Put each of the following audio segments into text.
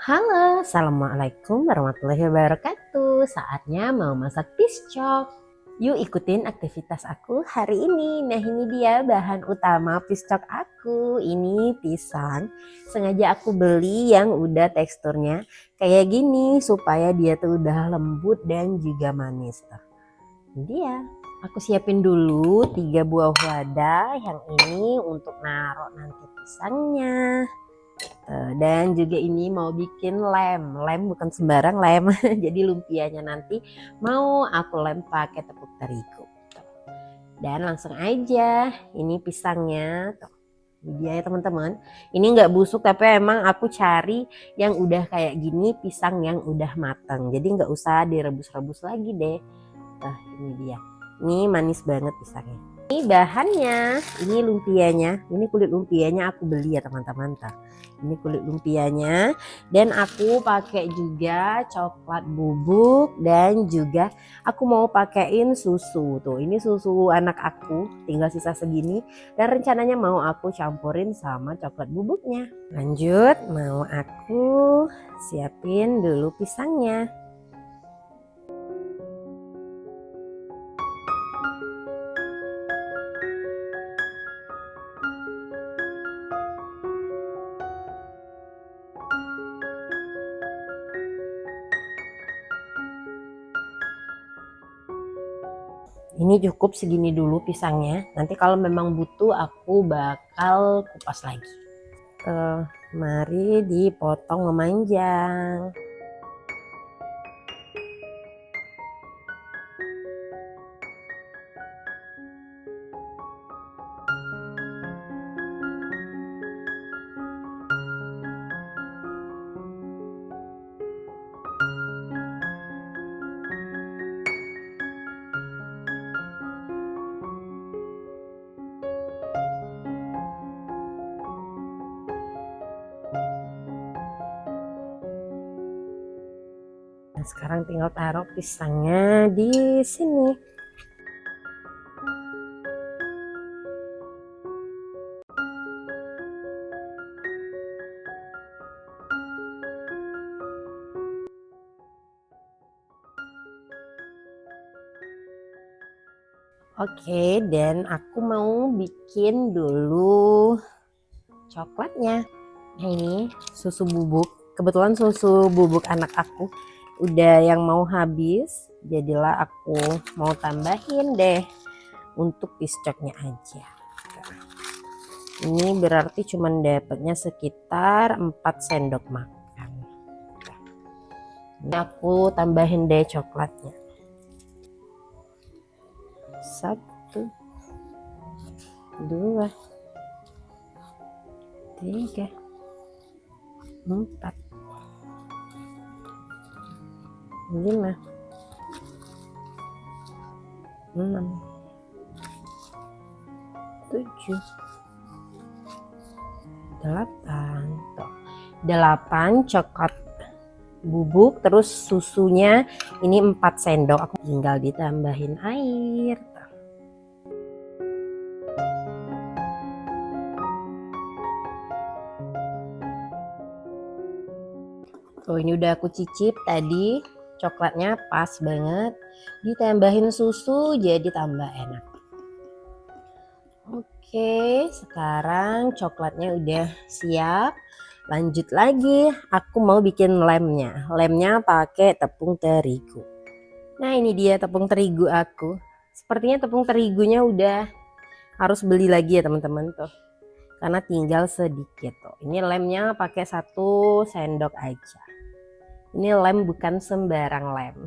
Halo, assalamualaikum warahmatullahi wabarakatuh. Saatnya mau masak piscok. Yuk ikutin aktivitas aku hari ini. Nah, ini dia bahan utama piscok aku. Ini pisang. Sengaja aku beli yang udah teksturnya kayak gini supaya dia tuh udah lembut dan juga manis. Tuh, ini dia. Aku siapin dulu 3 buah wadah yang ini untuk naruh nanti pisangnya. Dan juga ini mau bikin lem bukan sembarang lem. Jadi lumpianya nanti mau aku lem pakai tepung terigu. Dan langsung aja, ini pisangnya. Tuh, ini dia ya teman-teman. Ini nggak busuk tapi emang aku cari yang udah kayak gini, pisang yang udah matang. Jadi nggak usah direbus-rebus lagi deh. Nah, ini dia. Ini manis banget pisangnya. Ini bahannya, ini lumpianya, ini kulit lumpianya aku beli ya teman-teman. Ini kulit lumpianya dan aku pakai juga coklat bubuk dan juga aku mau pakein susu. Tuh, ini susu anak aku, tinggal sisa segini dan rencananya mau aku campurin sama coklat bubuknya. Lanjut, mau aku siapin dulu pisangnya. Ini cukup segini dulu pisangnya. Nanti kalau memang butuh aku bakal kupas lagi. Mari dipotong memanjang. Nah, sekarang tinggal taruh pisangnya di sini. Oke, dan aku mau bikin dulu coklatnya. Nah, ini susu bubuk. Kebetulan susu bubuk anak aku udah yang mau habis. Jadilah aku mau tambahin deh untuk piscoknya aja. Ini berarti cuman dapatnya sekitar 4 sendok makan. Ini aku tambahin deh coklatnya. 1, 2, 3, 4, 5, 6, 7, 8. Tuh, 8 coklat bubuk, terus susunya ini 4 sendok. Aku tinggal ditambahin air. Tuh, ini udah aku cicip tadi, coklatnya pas banget. Ditambahin susu jadi tambah enak. Oke, sekarang coklatnya udah siap. Lanjut lagi, aku mau bikin lemnya. Lemnya pakai tepung terigu. Nah, ini dia tepung terigu aku. Sepertinya tepung terigunya udah harus beli lagi ya teman-teman tuh. Karena tinggal sedikit tuh. Ini lemnya pakai 1 sendok aja. Ini lem bukan sembarang lem.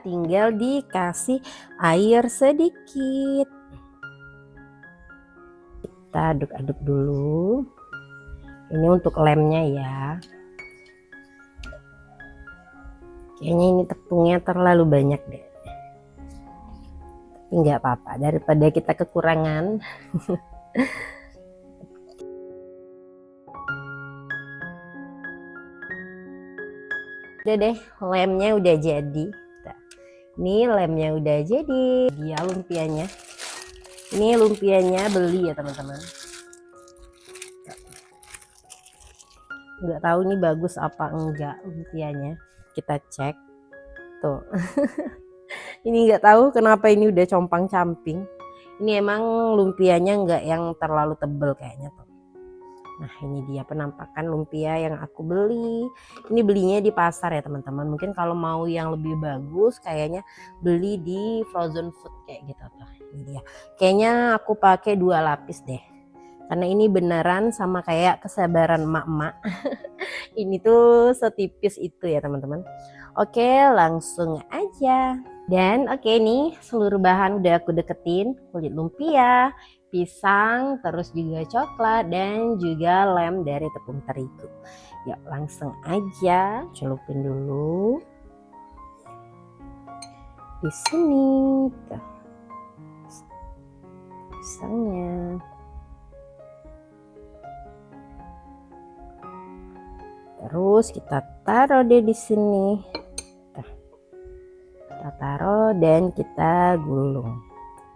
Tinggal dikasih air sedikit. Kita aduk-aduk dulu. Ini untuk lemnya ya. Kayaknya ini tepungnya terlalu banyak deh. Tapi nggak apa-apa, daripada kita kekurangan. Udah deh, lemnya udah jadi. Ini lemnya udah jadi. Dia lumpianya. Ini lumpianya beli ya teman-teman. Nggak tahu ini bagus apa enggak lumpianya. Kita cek tuh. Ini nggak tahu kenapa ini udah compang-camping. Ini emang lumpianya nggak yang terlalu tebel kayaknya tuh. Nah ini dia penampakan lumpia yang aku beli. Ini belinya di pasar ya teman-teman. Mungkin kalau mau yang lebih bagus kayaknya beli di frozen food kayak gitu tuh. Ini dia. Kayaknya aku pakai 2 lapis deh. Karena ini beneran sama kayak kesabaran emak-emak. Ini tuh setipis itu ya teman-teman. Oke langsung aja. Dan oke nih seluruh bahan udah aku deketin. Kulit lumpia, pisang, terus juga coklat dan juga lem dari tepung terigu. Yuk langsung aja celupin dulu. Di sini tuh pisangnya. Terus kita taruh deh di sini. Kita taruh dan kita gulung.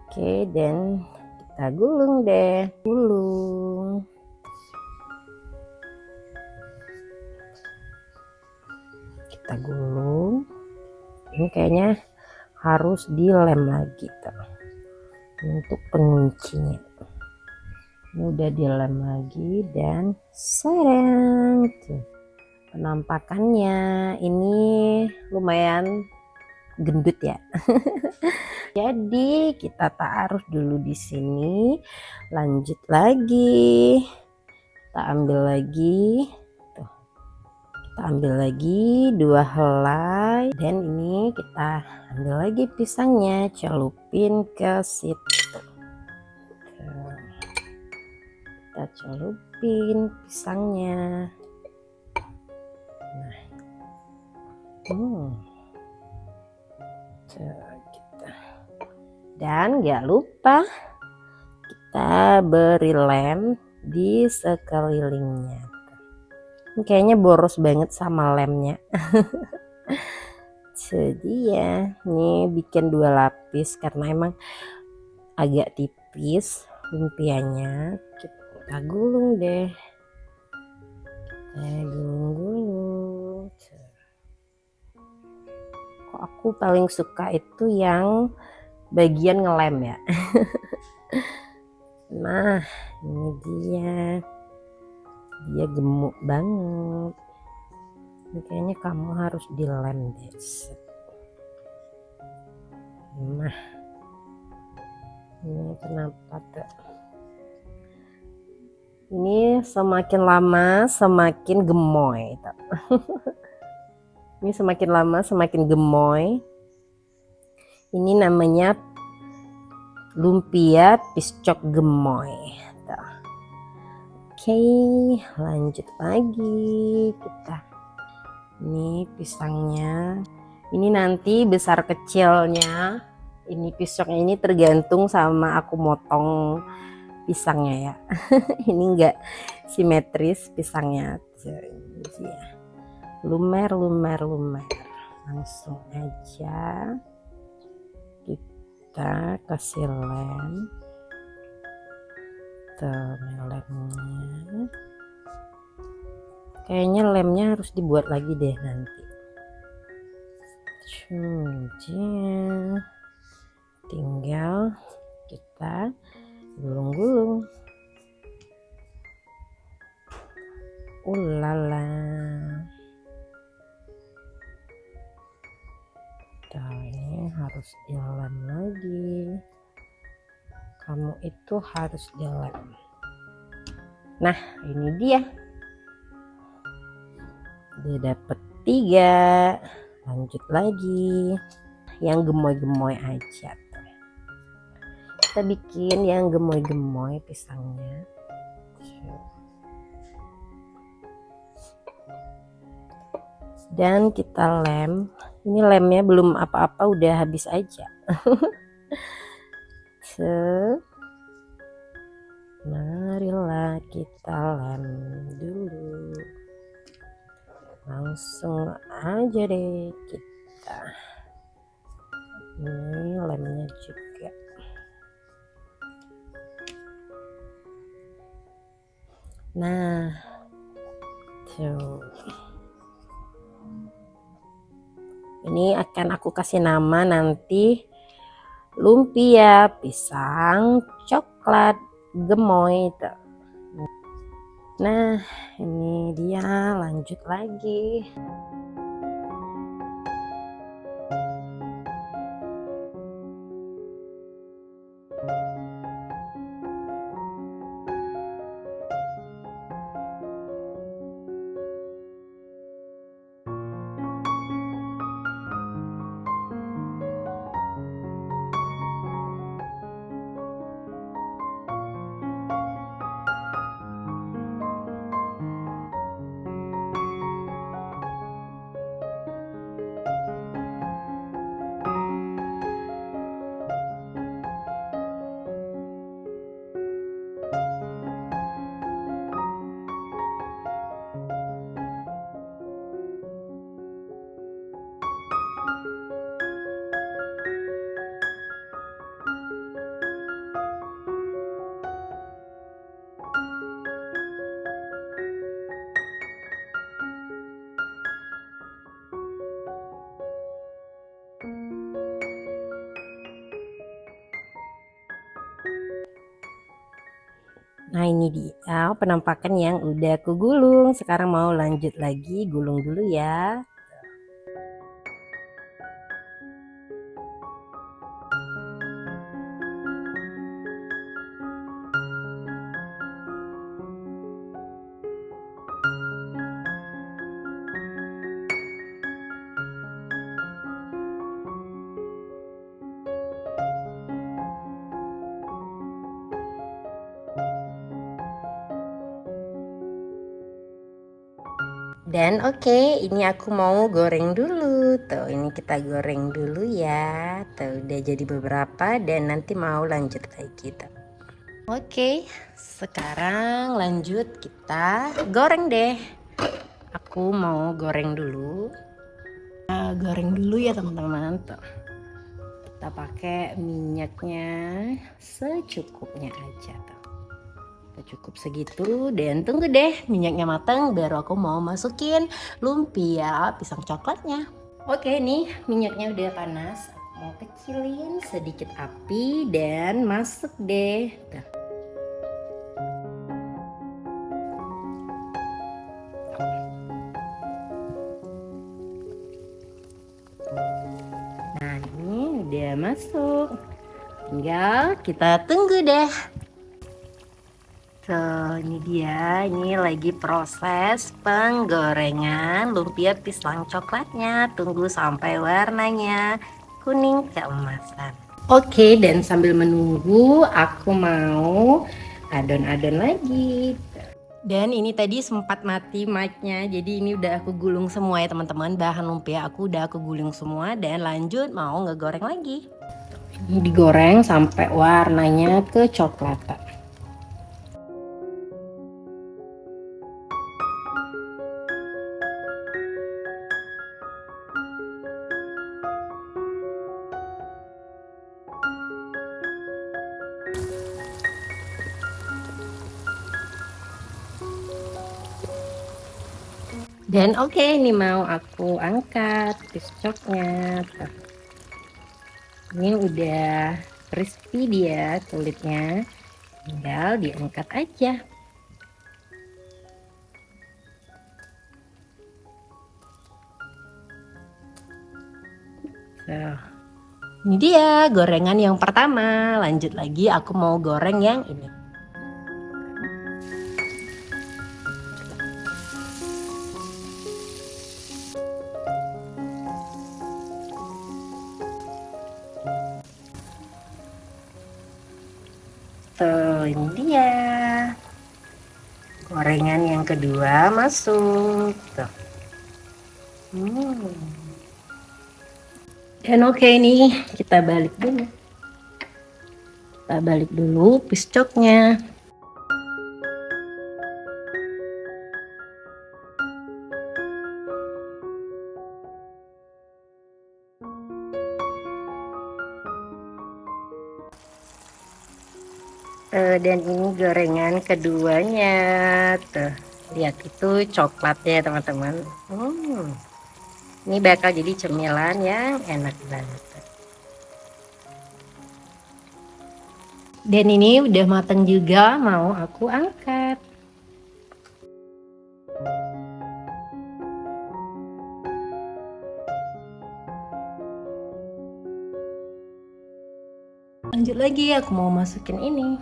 Oke, dan kita gulung deh. Gulung. Kita gulung. Ini kayaknya harus dilem lagi tuh. Untuk penguncinya. Ini udah dilem lagi dan sereng tuh. Penampakannya ini lumayan gendut ya. Jadi kita taruh dulu di sini. Lanjut lagi. Kita ambil lagi. Tuh. Kita ambil lagi 2 helai dan ini kita ambil lagi pisangnya, celupin ke situ. Tuh. Kita celupin pisangnya. Nah. Dan gak lupa kita beri lem di sekelilingnya. Ini kayaknya boros banget sama lemnya. Jadi ya ini bikin 2 lapis karena emang agak tipis lumpianya. Kita gulung deh. Kita gulung-gulung. Kok aku paling suka itu yang bagian ngelem ya. Nah ini dia gemuk banget. Ini kayaknya kamu harus dilem deh. Nah ini kenapa tuh, ini semakin lama semakin gemoy tuh. Ini semakin lama semakin gemoy. Ini namanya lumpia piscok gemoy. Tuh. Oke, lanjut lagi kita. Ini pisangnya. Ini nanti besar kecilnya. Ini piscoknya ini tergantung sama aku motong pisangnya ya. Ini enggak simetris pisangnya. Lumer. Langsung aja kita kasih lem. Tuh lemnya. Kayaknya lemnya harus dibuat lagi deh nanti. Tinggal kita gulung-gulung. Ulala. Ini harus dilem lagi. Kamu itu harus dilem. Nah ini dia. Udah dapet 3. Lanjut lagi. Yang gemoy-gemoy aja. Kita bikin yang gemoy-gemoy pisangnya. Dan kita lem. Ini lemnya belum apa-apa udah habis aja. Marilah kita lem dulu. Langsung aja deh kita. Ini lemnya juga. Nah, Tuh. Ini akan aku kasih nama nanti lumpia pisang coklat gemoy. Tuh. Nah, ini dia, lanjut lagi. Nah, ini dia penampakan yang udah aku gulung. Sekarang mau lanjut lagi, gulung dulu ya. Dan oke, ini aku mau goreng dulu. Tuh, ini kita goreng dulu ya. Tuh, udah jadi beberapa dan nanti mau lanjut lagi. Tuh. Oke, sekarang lanjut kita goreng deh. Aku mau goreng dulu. Nah, goreng dulu ya teman-teman. Tuh. Kita pakai minyaknya secukupnya aja. Tuh. Cukup segitu dan tunggu deh minyaknya matang baru aku mau masukin lumpia pisang coklatnya. Oke nih minyaknya udah panas, aku mau kecilin sedikit api dan masuk deh. Nah ini udah masuk, tinggal kita tunggu deh. Tuh, ini dia, ini lagi proses penggorengan lumpia pisang coklatnya. Tunggu sampai warnanya kuning keemasan. Oke, dan sambil menunggu aku mau adon-adon lagi. Dan ini tadi sempat mati mic-nya, jadi ini udah aku gulung semua ya teman-teman. Bahan lumpia aku udah aku gulung semua dan lanjut mau ngegoreng lagi. Ini digoreng sampai warnanya kecoklatan. Dan oke, ini mau aku angkat piscoknya. Ini udah crispy dia kulitnya, tinggal diangkat aja. Tuh. Ini dia gorengan yang pertama. Lanjut lagi aku mau goreng yang ini. Tuh, ini dia. Gorengan yang kedua masuk. Tuh. Dan oke nih, kita balik dulu. Kita balik dulu piscoknya. Dan ini gorengan keduanya tuh, Lihat itu coklatnya teman-teman. Ini bakal jadi cemilan yang enak banget. Dan ini udah mateng juga, mau aku angkat. Lanjut lagi, aku mau masukin ini.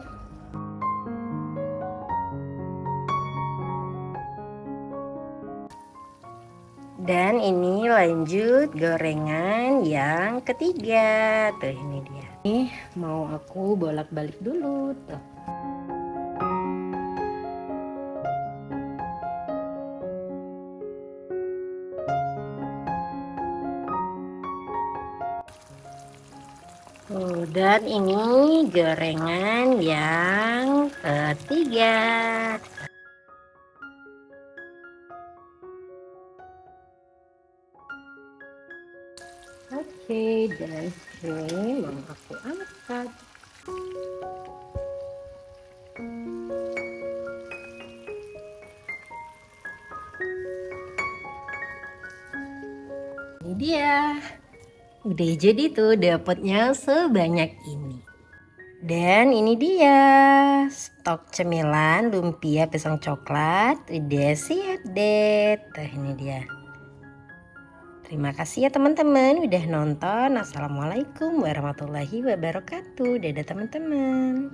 Dan ini lanjut gorengan yang ketiga. Tuh ini dia. Nih mau aku bolak-balik dulu tuh. Dan ini gorengan yang ketiga. Oke, dan ini mau aku angkat. Ini dia. Udah jadi tuh dapatnya sebanyak ini. Dan ini dia stok cemilan lumpia pisang coklat udah siap deh. Tuh ini dia. Terima kasih ya teman-teman udah nonton. Assalamualaikum warahmatullahi wabarakatuh. Dadah teman-teman.